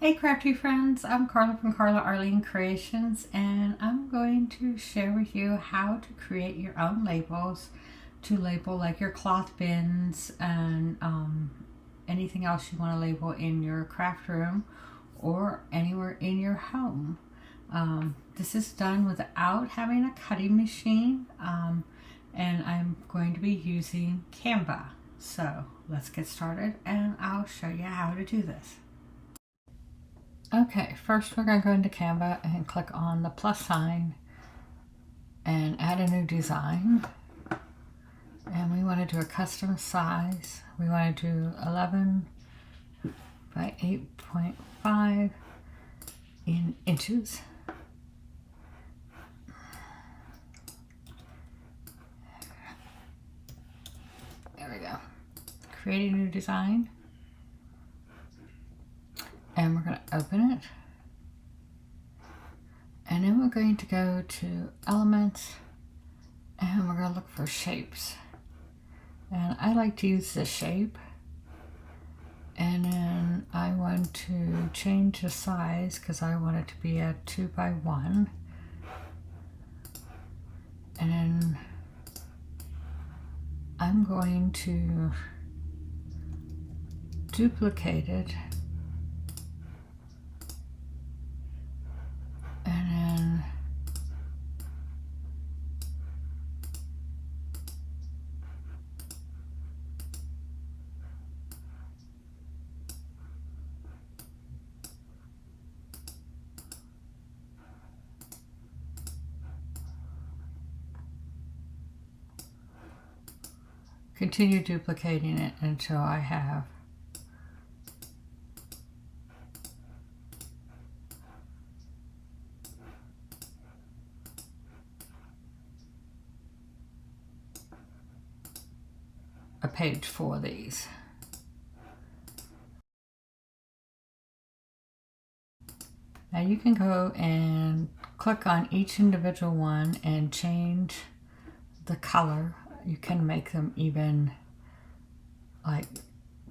Hey crafty friends, I'm Carla from Carla Arlene Creations, and I'm going to share with you how to create your own labels to label like your cloth bins and anything else you want to label in your craft room or anywhere in your home. This is done without having a cutting machine, and I'm going to be using Canva. So let's get started and I'll show you how to do this. Okay, first we're going to go into Canva and click on the plus sign and add a new design. And we want to do a custom size. We want to do 11 by 8.5 in inches. There we go. Create a new design. And we're going to open it. And then we're going to go to elements and we're going to look for shapes. And I like to use this shape. And then I want to change the size because I want it to be a 2 by 1. And then I'm going to duplicate it. And then continue duplicating it until I have a page for these. Now you can go and click on each individual one and change the color. You can make them even like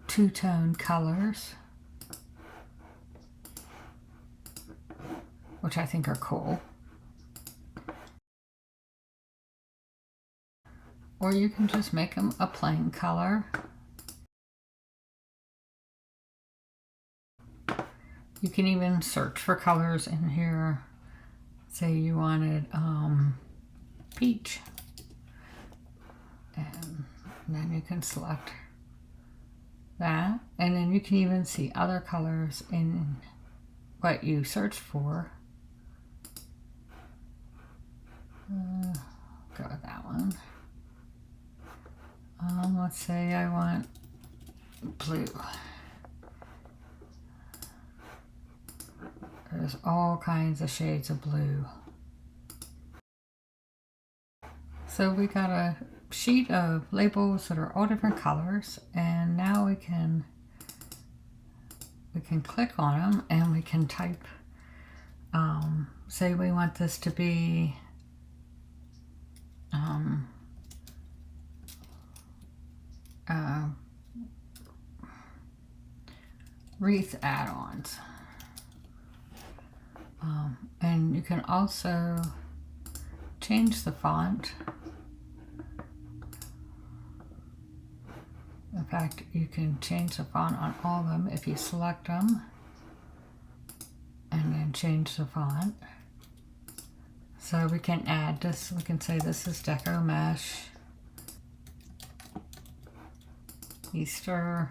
two-tone colors, which I think are cool. Or you can just make them a plain color. You can even search for colors in here. Say you wanted peach. And then you can select that. And then you can even see other colors in what you searched for. Go with that one. Let's say I want blue. There's all kinds of shades of blue. So we got a sheet of labels that are all different colors, and now we can click on them and we can type. Say we want this to be wreath add-ons. And you can also change the font. In fact, you can change the font on all of them if you select them and then change the font. So we can add this, we can say this is Deco Mesh, Easter,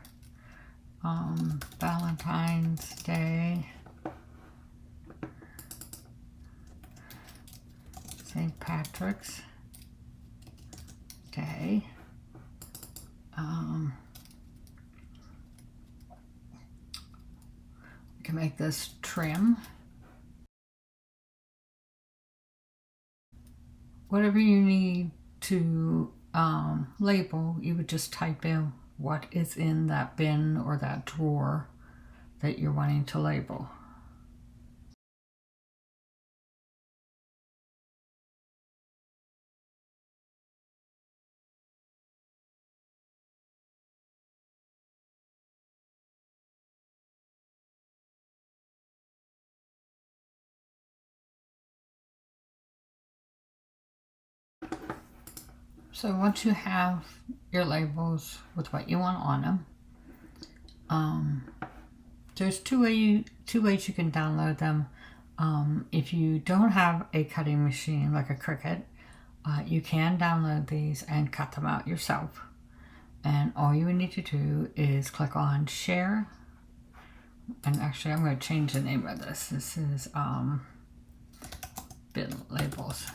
Valentine's Day, St. Patrick's Day. We can make this trim. Whatever you need to label, you would just type in what is in that bin or that drawer that you're wanting to label. So once you have your labels with what you want on them, there's two ways you can download them. If you don't have a cutting machine like a Cricut, you can download these and cut them out yourself. And all you would need to do is click on share. And actually, I'm going to change the name of this. This is bin labels.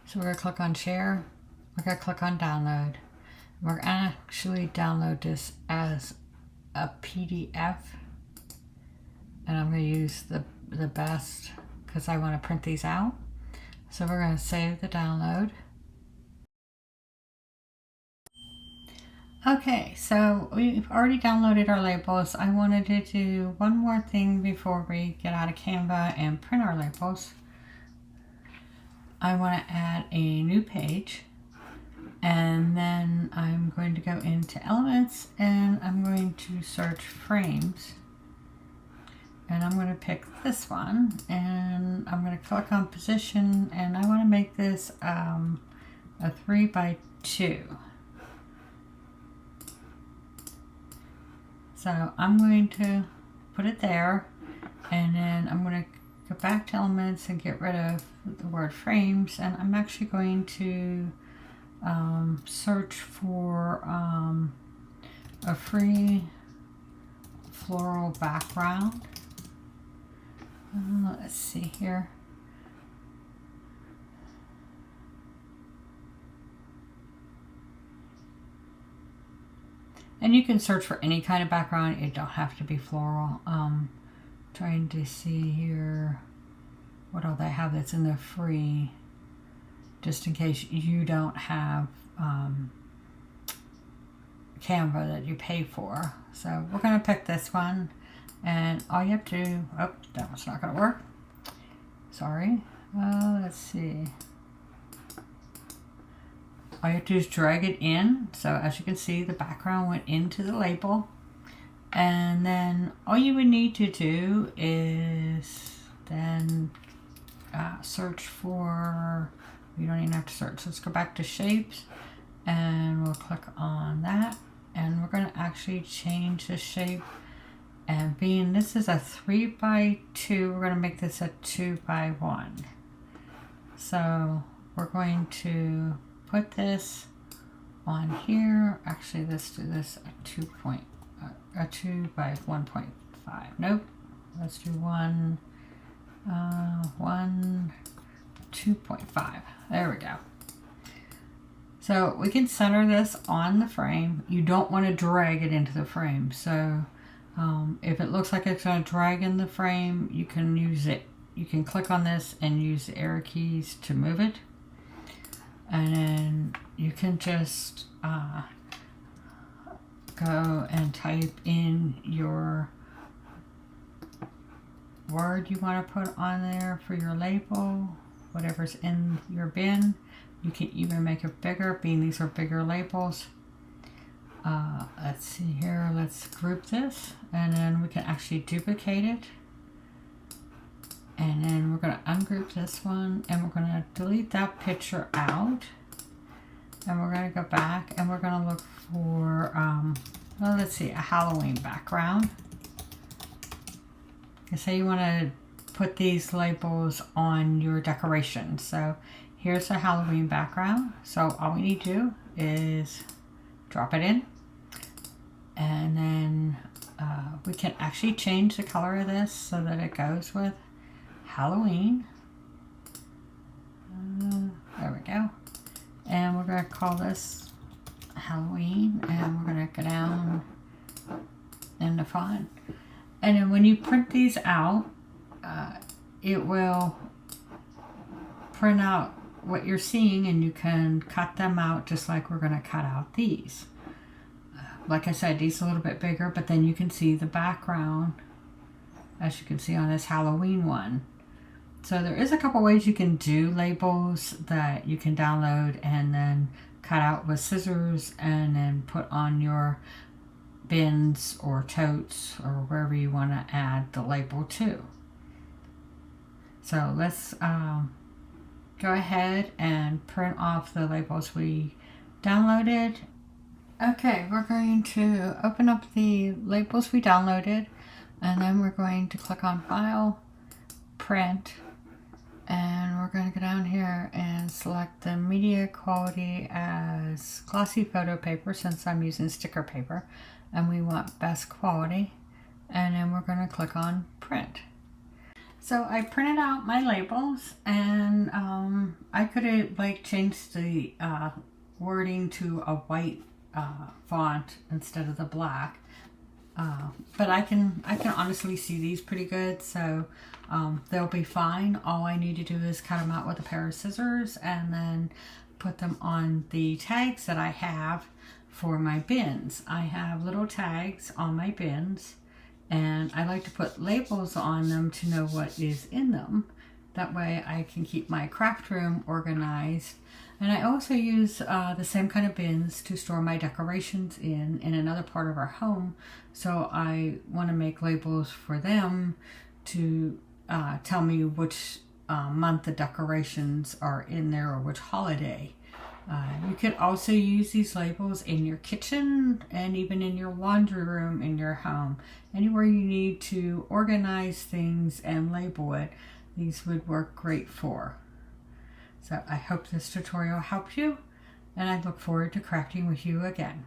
So we're going to click on share. We're going to click on download. We're going to actually download this as a PDF. And I'm going to use the best because I want to print these out. So we're going to save the download. Okay, so we've already downloaded our labels. I wanted to do one more thing before we get out of Canva and print our labels. I want to add a new page, and then I'm going to go into elements and I'm going to search frames, and I'm going to pick this one, and I'm going to click on position, and I want to make this a 3x2. So I'm going to put it there, and then I'm going to go back to elements and get rid of the word frames, and I'm actually going to search for a free floral background. Let's see here. And you can search for any kind of background. It don't have to be floral. Trying to see here what all they have that's in the free, just in case you don't have Canva that you pay for. So we're going to pick this one, and all you have to do, oh, that one's not going to work. Sorry. Let's see. All you have to do is drag it in. So as you can see, the background went into the label. And then all you would need to do is then search for, you don't even have to search. Let's go back to shapes, and we'll click on that. And we're going to actually change the shape. And being this is a 3x2, we're going to make this a 2x1. So we're going to put this on here. Actually, let's do this a 2 by 1.5. Nope. Let's do 2.5. There we go. So we can center this on the frame. You don't want to drag it into the frame. So if it looks like it's going to drag in the frame, you can use it. You can click on this and use the arrow keys to move it. And then you can just go and type in your word you want to put on there for your label, whatever's in your bin. You can even make it bigger, being these are bigger labels. Let's see here, let's group this, and then we can actually duplicate it. And then we're going to ungroup this one, and we're going to delete that picture out. And we're going to go back, and we're going to look for, well, let's see, a Halloween background. You say you want to put these labels on your decoration. So here's a Halloween background. So all we need to do is drop it in. And then we can actually change the color of this so that it goes with Halloween. There we go. And we're going to call this Halloween, and we're going to go down in the font. And then when you print these out, it will print out what you're seeing, and you can cut them out just like we're going to cut out these. Like I said, these are a little bit bigger, but then you can see the background, as you can see on this Halloween one. So there is a couple ways you can do labels that you can download and then cut out with scissors and then put on your bins or totes or wherever you want to add the label to. So let's go ahead and print off the labels we downloaded. Okay, we're going to open up the labels we downloaded, and then we're going to click on File, Print, and we're going to go down here and select the media quality as glossy photo paper, since I'm using sticker paper, and we want best quality, and then we're going to click on Print. So I printed out my labels, and I could have like changed the wording to a white font instead of the black, but I can honestly see these pretty good, so they'll be fine. All I need to do is cut them out with a pair of scissors and then put them on the tags that I have for my bins. I have little tags on my bins, and I like to put labels on them to know what is in them. That way I can keep my craft room organized. And I also use the same kind of bins to store my decorations in another part of our home. So I want to make labels for them to tell me which month the decorations are in there, or which holiday. You could also use these labels in your kitchen and even in your laundry room in your home. Anywhere you need to organize things and label it, these would work great for. So I hope this tutorial helped you, and I look forward to crafting with you again.